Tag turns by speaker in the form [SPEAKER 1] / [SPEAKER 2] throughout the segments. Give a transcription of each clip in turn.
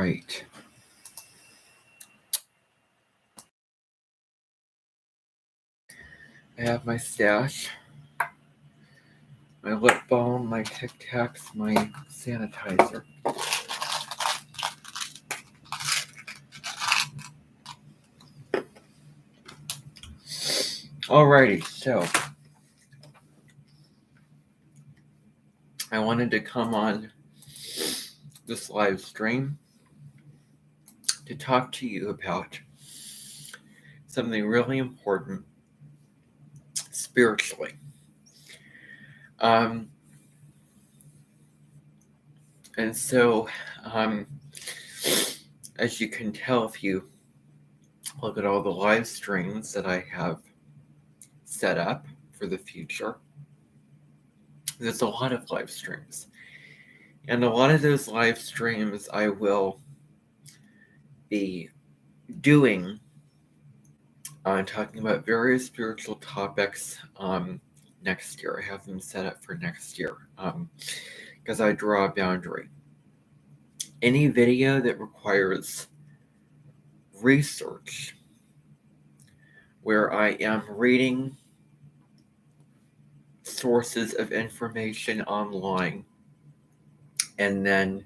[SPEAKER 1] right. I have my stash, my lip balm, my Tic Tacs, my sanitizer. Alrighty, so I wanted to come on this live stream to talk to you about something really important spiritually. And so, as you can tell if you look at all the live streams that I have set up for the future, there's a lot of live streams. And a lot of those live streams I will be doing talking about various spiritual topics next year. I have them set up for next year because I draw a boundary. Any video that requires research, where I am reading sources of information online and then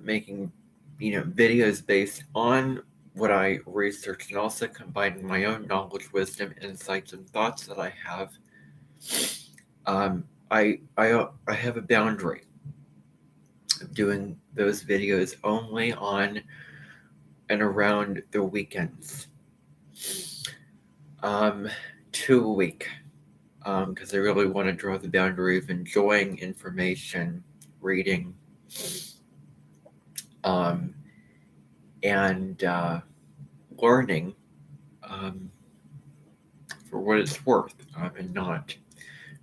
[SPEAKER 1] making videos based on what I researched and also combining my own knowledge, wisdom, insights, and thoughts that I have, I have a boundary of doing those videos only on and around the weekends, 2 a week, because I really want to draw the boundary of enjoying information, reading, and learning for what it's worth, and not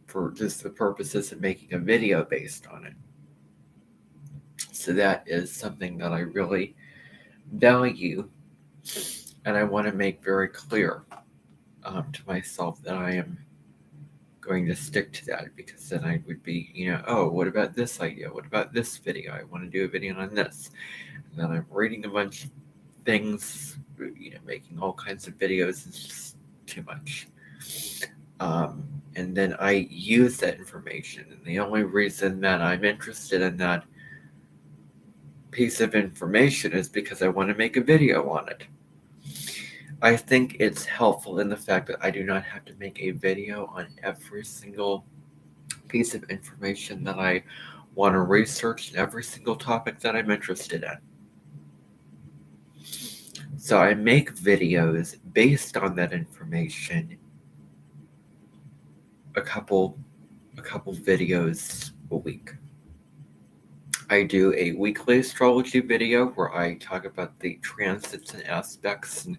[SPEAKER 1] for just the purposes of making a video based on it. So that is something that I really value, and I want to make very clear to myself that I am going to stick to that, because then I would be, oh, what about this idea? What about this video? I want to do a video on this. And then I'm reading a bunch of things, making all kinds of videos. It's just too much. And then I use that information. And the only reason that I'm interested in that piece of information is because I want to make a video on it. I think it's helpful in the fact that I do not have to make a video on every single piece of information that I want to research and every single topic that I'm interested in. So I make videos based on that information, a couple videos a week. I do a weekly astrology video where I talk about the transits and aspects and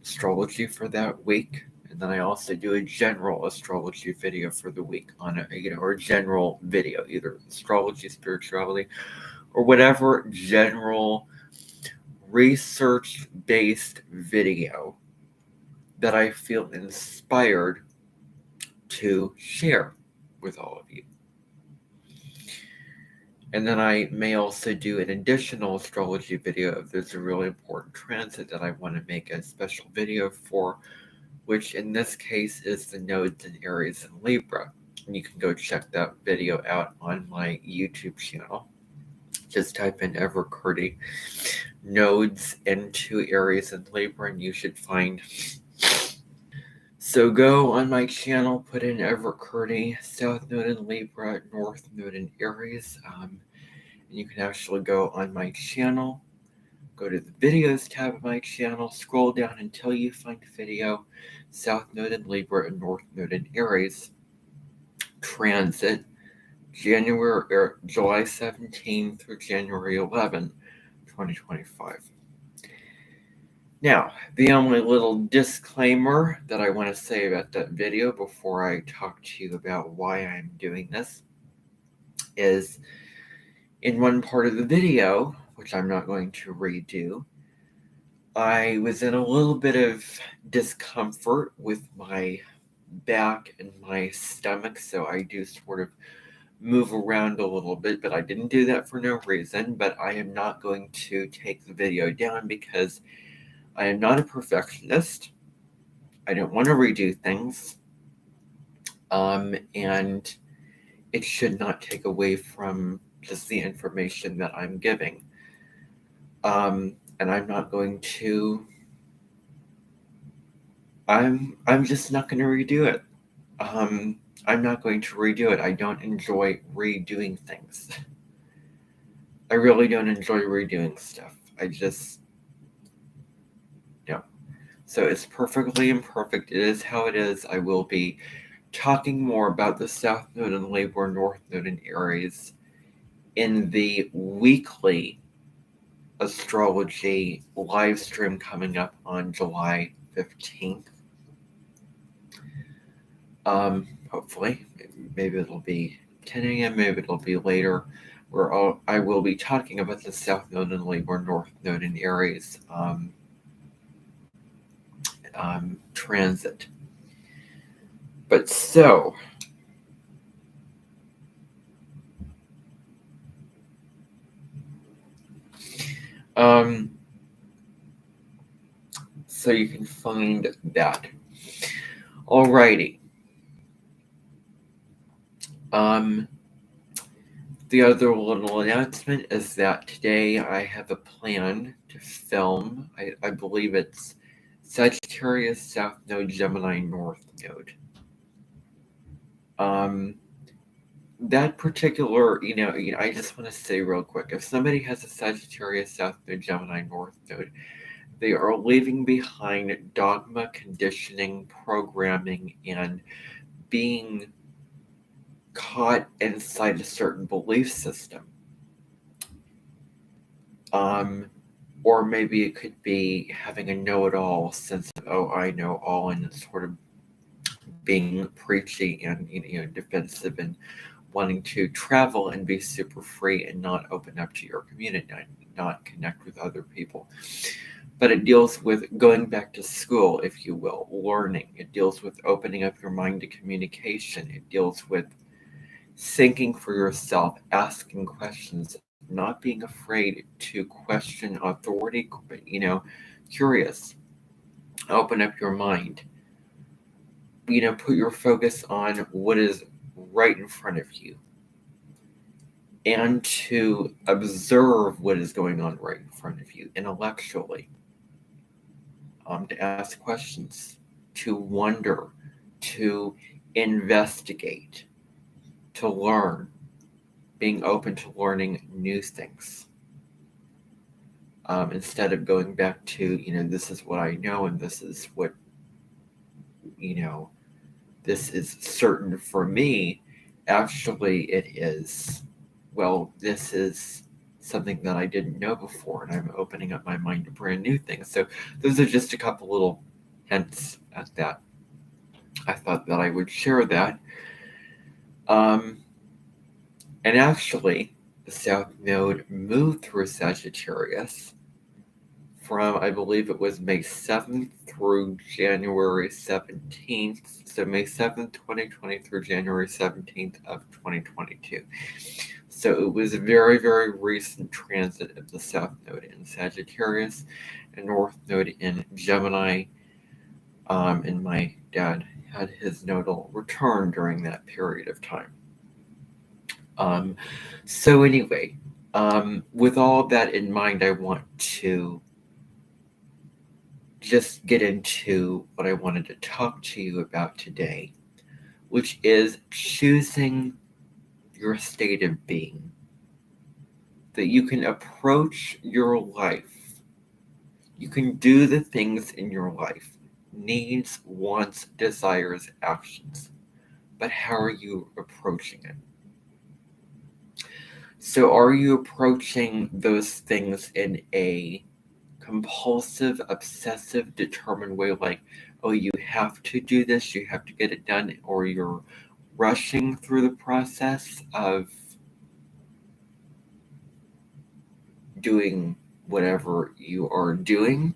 [SPEAKER 1] astrology for that week. And then I also do a general astrology video for the week on a general video, either astrology, spirituality, or whatever general research-based video that I feel inspired to share with all of you. And then I may also do an additional astrology video if there's a really important transit that I want to make a special video for, which in this case is the nodes in Aries and Libra. And you can go check that video out on my YouTube channel. Just type in Evercurdy nodes into Aries and Libra and you should find. So go on my channel, put in Evercurdy, South Node in Libra, North Node in Aries. And you can actually go on my channel, go to the videos tab of my channel, scroll down until you find video, South Node in Libra and North Node in Aries, transit, July 17 through January 11, 2025. Now, the only little disclaimer that I want to say about that video before I talk to you about why I'm doing this is in one part of the video, which I'm not going to redo, I was in a little bit of discomfort with my back and my stomach, so I do sort of move around a little bit, but I didn't do that for no reason. But I am not going to take the video down because I am not a perfectionist. I don't want to redo things. And it should not take away from just the information that I'm giving. And I'm not going to, I'm just not going to redo it. I'm not going to redo it. I don't enjoy redoing things. I really don't enjoy redoing stuff. I just, no. So it's perfectly imperfect. It is how it is. I will be talking more about the South Node and Labor North Node in Aries in the weekly astrology live stream coming up on July 15th. Hopefully, maybe it'll be 10 a.m., maybe it'll be later, where I will be talking about the South Node and Libra North Node in Aries transit. But so, so you can find that. Alrighty. The other little announcement is that today I have a plan to film. I believe it's Sagittarius South Node, Gemini North Node. That particular, I just want to say real quick, if somebody has a Sagittarius South Node, Gemini North Node, they are leaving behind dogma, conditioning, programming, and being caught inside a certain belief system. Or maybe it could be having a know-it-all sense of, oh, I know all, and sort of being preachy and defensive and wanting to travel and be super free and not open up to your community, not connect with other people. But it deals with going back to school, if you will, learning. It deals with opening up your mind to communication. It deals with thinking for yourself, asking questions, not being afraid to question authority, curious. Open up your mind. Put your focus on what is right in front of you and to observe what is going on right in front of you intellectually. To ask questions, to wonder, to investigate, to learn, being open to learning new things. Instead of going back to, this is what I know and this is what, this is certain for me. Actually, it is, well, this is something that I didn't know before, and I'm opening up my mind to brand new things. So those are just a couple little hints at that. I thought that I would share that. And actually, the South Node moved through Sagittarius from, I believe it was May 7th through January 17th. So May 7th, 2020 through January 17th of 2022. So it was a very, very recent transit of the South Node in Sagittarius and North Node in Gemini. And my dad had his nodal return during that period of time. So anyway, with all that in mind, I want to just get into what I wanted to talk to you about today, which is choosing your state of being. That you can approach your life. You can do the things in your life. Needs, wants, desires, actions. But how are you approaching it? So are you approaching those things in a compulsive, obsessive, determined way, like, oh, you have to do this, you have to get it done, or you're rushing through the process of doing whatever you are doing?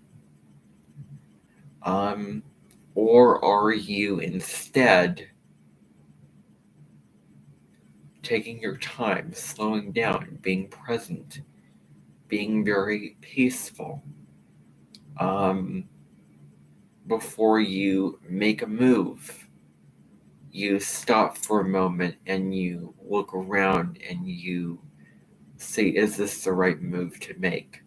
[SPEAKER 1] Or are you instead taking your time, slowing down, being present, being very peaceful. Before you make a move, you stop for a moment and you look around and you say, is this the right move to make?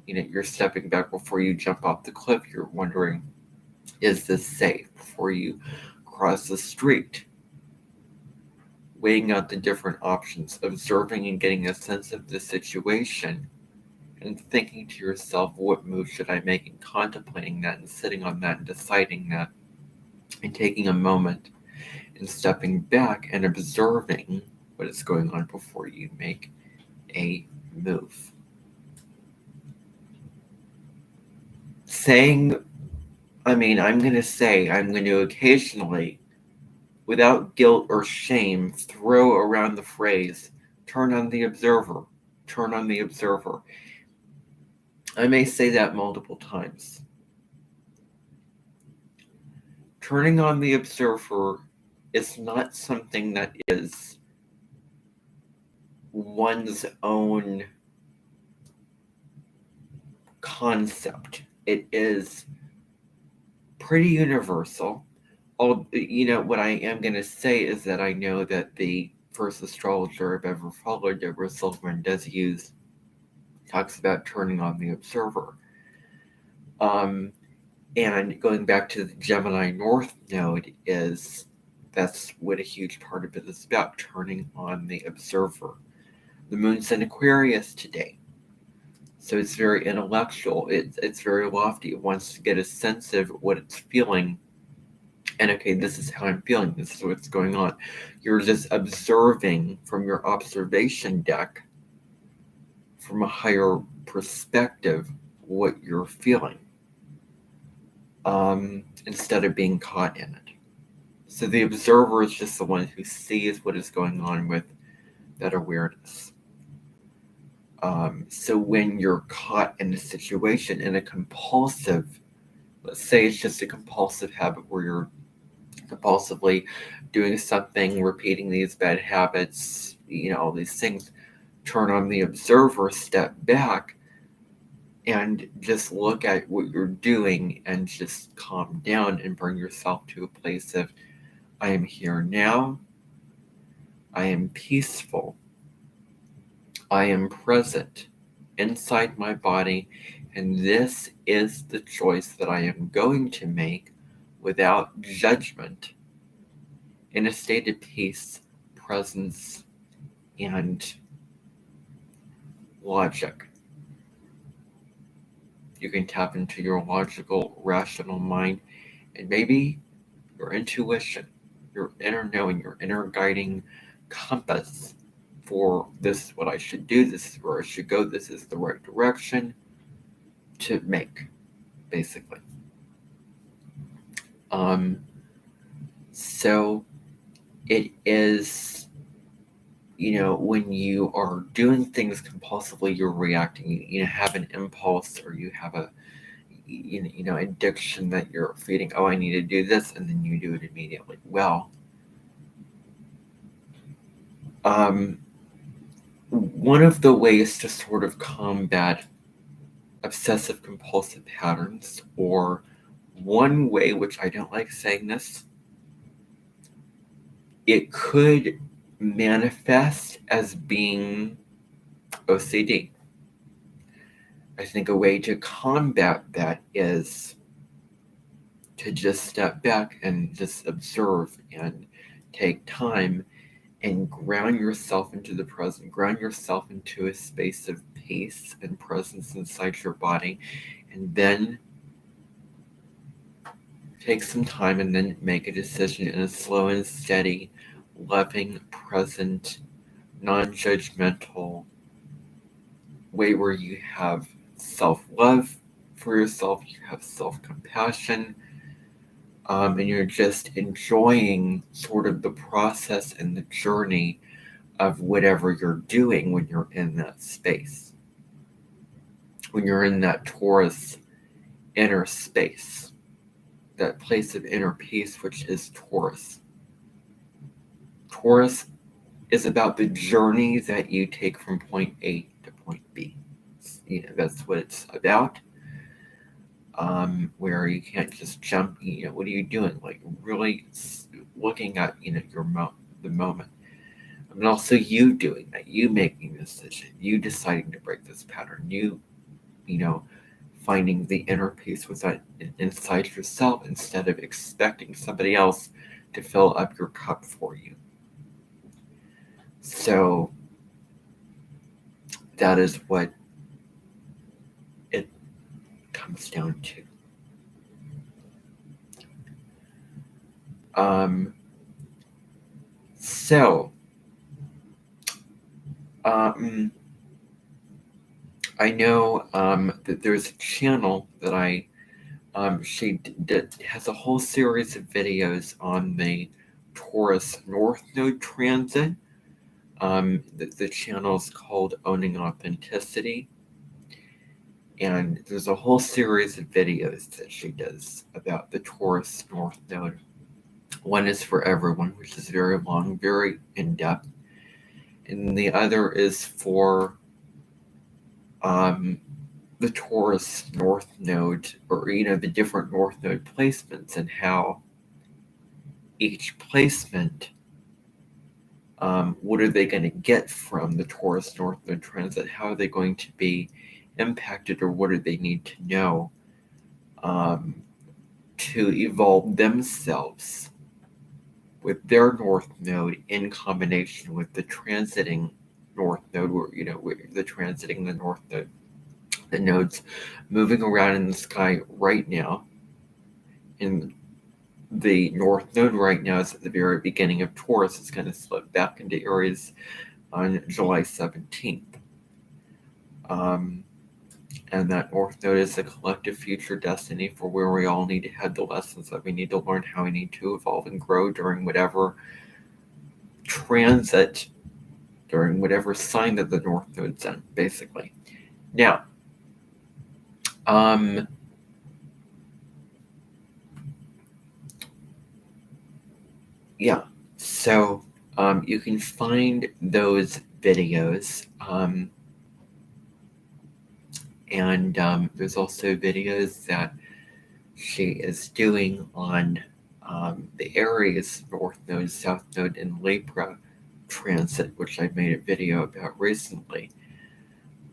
[SPEAKER 1] You're stepping back before you jump off the cliff. You're wondering, is this safe? Before you cross the street, weighing out the different options, observing and getting a sense of the situation, and thinking to yourself, what move should I make, and contemplating that and sitting on that and deciding that, and taking a moment and stepping back and observing what is going on before you make a move. I'm going to occasionally, without guilt or shame, throw around the phrase, turn on the observer, turn on the observer. I may say that multiple times. Turning on the observer is not something that is one's own concept. It is pretty universal. What I am going to say is that I know that the first astrologer I've ever followed, Deborah Silverman, talks about turning on the observer. And going back to the Gemini North Node, that's what a huge part of it is about, turning on the observer. The moon's in Aquarius today, so it's very intellectual. It's very lofty. It wants to get a sense of what it's feeling. And okay, this is how I'm feeling. This is what's going on. You're just observing from your observation deck, from a higher perspective, what you're feeling, instead of being caught in it. So the observer is just the one who sees what is going on with that awareness. So when you're caught in a situation, in a compulsive, let's say it's just a compulsive habit where you're compulsively doing something, repeating these bad habits, all these things, turn on the observer, step back, and just look at what you're doing and just calm down and bring yourself to a place of, I am here now, I am peaceful, I am present inside my body, and this is the choice that I am going to make without judgment, in a state of peace, presence, and logic. You can tap into your logical, rational mind, and maybe your intuition, your inner knowing, your inner guiding compass for this is what I should do, this is where I should go, this is the right direction to make, basically. So it is, when you are doing things compulsively, you're reacting, you have an impulse, or you have a, addiction that you're feeding, oh, I need to do this, and then you do it immediately. Well, one of the ways to sort of combat obsessive compulsive patterns, or one way, which I don't like saying this, it could manifest as being OCD. I think a way to combat that is to just step back and just observe and take time and ground yourself into the present, ground yourself into a space of peace and presence inside your body, and then take some time and then make a decision in a slow and steady, loving, present, non-judgmental way where you have self-love for yourself, you have self-compassion, and you're just enjoying sort of the process and the journey of whatever you're doing when you're in that space. When you're in that Taurus inner space, that place of inner peace, which is Taurus. Taurus is about the journey that you take from point A to point B. That's what it's about. Where you can't just jump. What are you doing? Like really looking at the moment, and also you doing that, you making the decision, you deciding to break this pattern, you finding the inner peace with that inside yourself instead of expecting somebody else to fill up your cup for you. So that is what it comes down to. I know that there's a channel that she has a whole series of videos on the Taurus North Node transit. The channel is called Owning Authenticity. And there's a whole series of videos that she does about the Taurus North Node. One is for everyone, which is very long, very in-depth. And the other is for the Taurus North Node, or the different North Node placements, and how each placement, what are they going to get from the Taurus North Node transit? How are they going to be impacted, or what do they need to know to evolve themselves with their North Node in combination with the transiting North Node, where the transiting the North Node, the nodes moving around in the sky right now. And the North Node right now is at the very beginning of Taurus. It's going to slip back into Aries on July 17th. And that North Node is a collective future destiny for where we all need to head, the lessons that we need to learn, how we need to evolve and grow during whatever transit, during whatever sign that the North Node's in, basically. Now, so you can find those videos, and there's also videos that she is doing on the Aries North Node, South Node, and Libra transit, which I made a video about recently.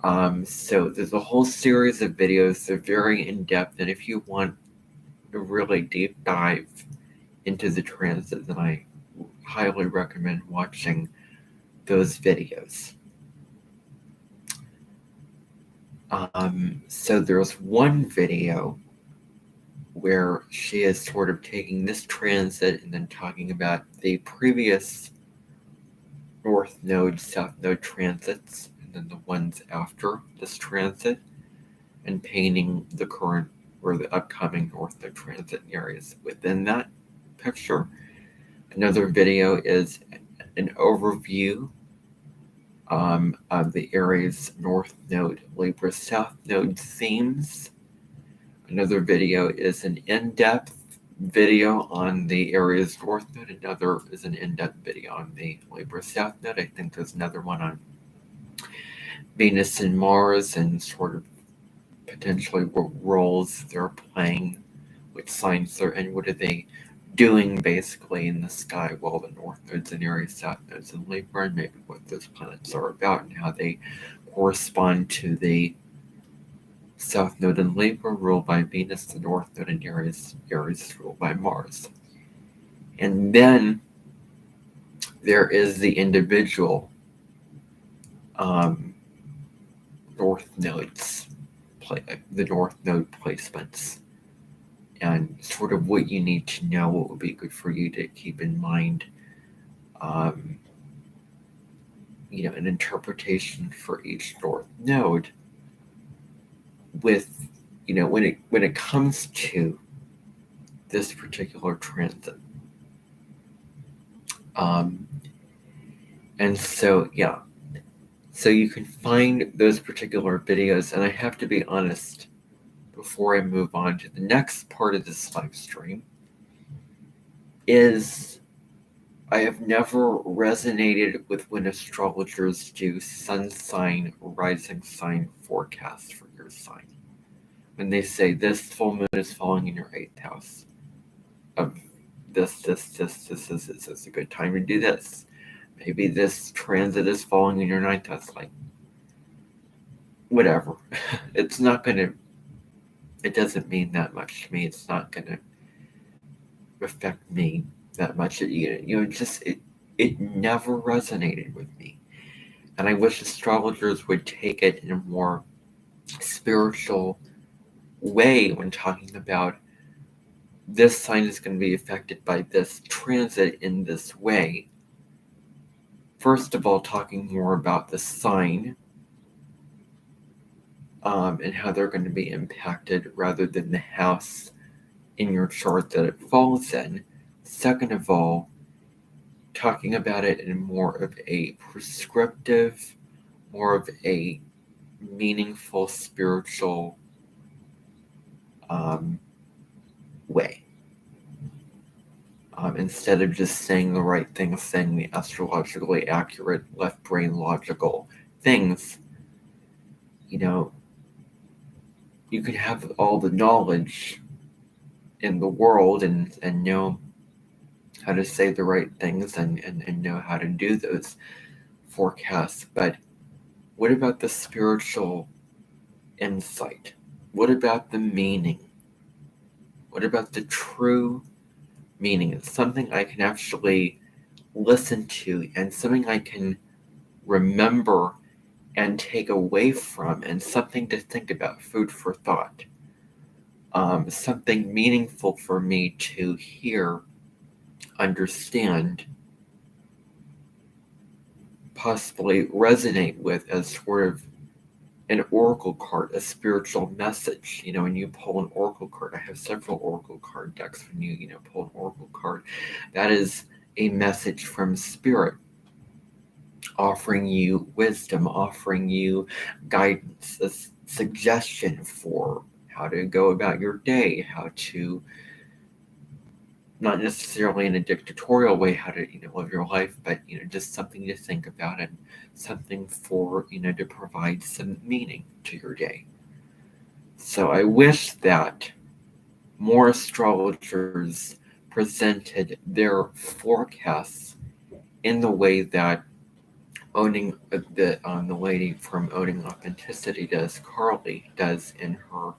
[SPEAKER 1] So there's a whole series of videos. They're very in-depth, and if you want a really deep dive into the transit, then I highly recommend watching those videos. So there's one video where she is sort of taking this transit and then talking about the previous North Node, South Node transits, and then the ones after this transit, and painting the current or the upcoming North Node transit areas within that picture. Another video is an overview of the Aries North Node, Libra South Node themes. Another video is an in-depth video on the Aries North Node. Another is an in-depth video on the Libra South Node. I think there's another one on Venus and Mars, and sort of potentially what roles they're playing, which signs they're in, what are they doing basically in the sky while the North Node's in Aries, South Node's in Libra, and maybe what those planets are about and how they correspond to the South Node in Libra ruled by Venus, the North Node in Aries is ruled by Mars. And then there is the individual North Nodes, the North Node placements, and sort of what you need to know, what would be good for you to keep in mind, an interpretation for each North Node with, when it comes to this particular transit. And so, so you can find those particular videos, and I have to be honest, before I move on to the next part of this live stream, is I have never resonated with when astrologers do sun sign, rising sign forecast for your sign. When they say this full moon is falling in your 8th house of this is a good time to do this. Maybe this transit is falling in your 9th house. Like, whatever. It's not going to, it doesn't mean that much to me. It's not going to affect me that much. It never resonated with me. And I wish astrologers would take it in a more spiritual way when talking about this sign is going to be affected by this transit in this way. First of all, talking more about the sign and how they're going to be impacted rather than the house in your chart that it falls in. Second of all, talking about it in more of a prescriptive, more of a meaningful spiritual way. Instead of just saying the right things, saying the astrologically accurate, left brain logical things, you could have all the knowledge in the world and know how to say the right things and know how to do those forecasts. But what about the spiritual insight? What about the meaning? What about the true meaning? It's something I can actually listen to and something I can remember and take away from, and something to think about, food for thought. Something meaningful for me to hear, understand, possibly resonate with as sort of an oracle card, a spiritual message. When you pull an oracle card, I have several oracle card decks. When you pull an oracle card, that is a message from spirit, offering you wisdom, offering you guidance, a suggestion for how to go about your day, how to, not necessarily in a dictatorial way, how to live your life, but just something to think about and something for to provide some meaning to your day. So I wish that more astrologers presented their forecasts in the way that owning the lady from Owning Authenticity does, Carly does in her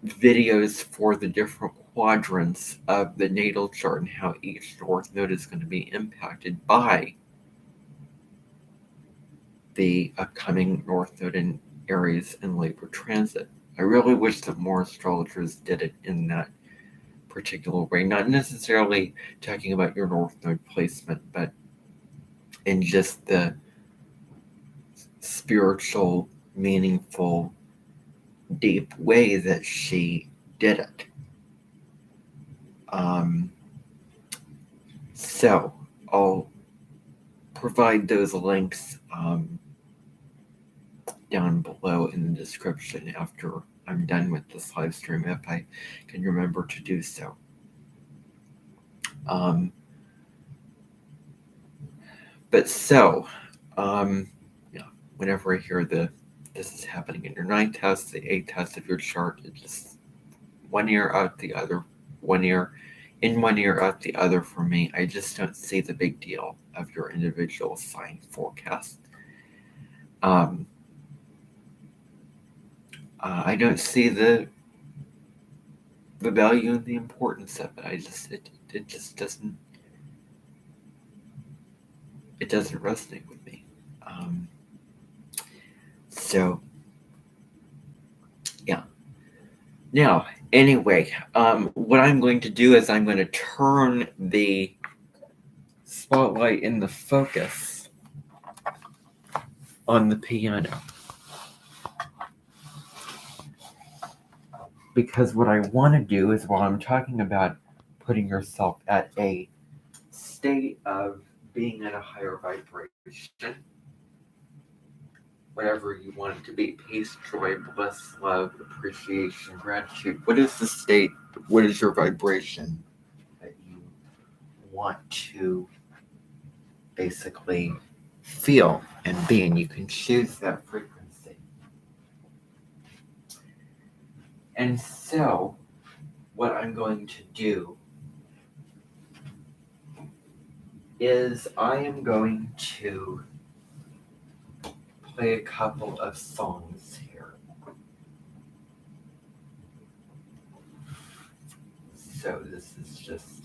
[SPEAKER 1] videos for the different quadrants of the natal chart and how each north node is going to be impacted by the upcoming north node in Aries and Libra transit. I really wish that more astrologers did it in that particular way, not necessarily talking about your north node placement, but in just the spiritual, meaningful, deep way that she did it. So I'll provide those links down below in the description after I'm done with this live stream, if I can remember to do so. Whenever I hear this is happening in your 9th house, the 8th house of your chart, it's just one ear out the other, one ear in one ear out the other for me. I just don't see the big deal of your individual sign forecast. I don't see the value and the importance of it. It just doesn't resonate with me. So yeah. Now, anyway, what I'm going to do is I'm going to turn the spotlight and the focus on the piano. Because what I want to do is, while I'm talking about putting yourself at a state of being at a higher vibration, whatever you want it to be, peace, joy, bliss, love, appreciation, gratitude. What is the state? What is your vibration that you want to basically feel and be, and you can choose that frequency. And so, what I'm going to do is I am going to play a couple of songs here. So this is just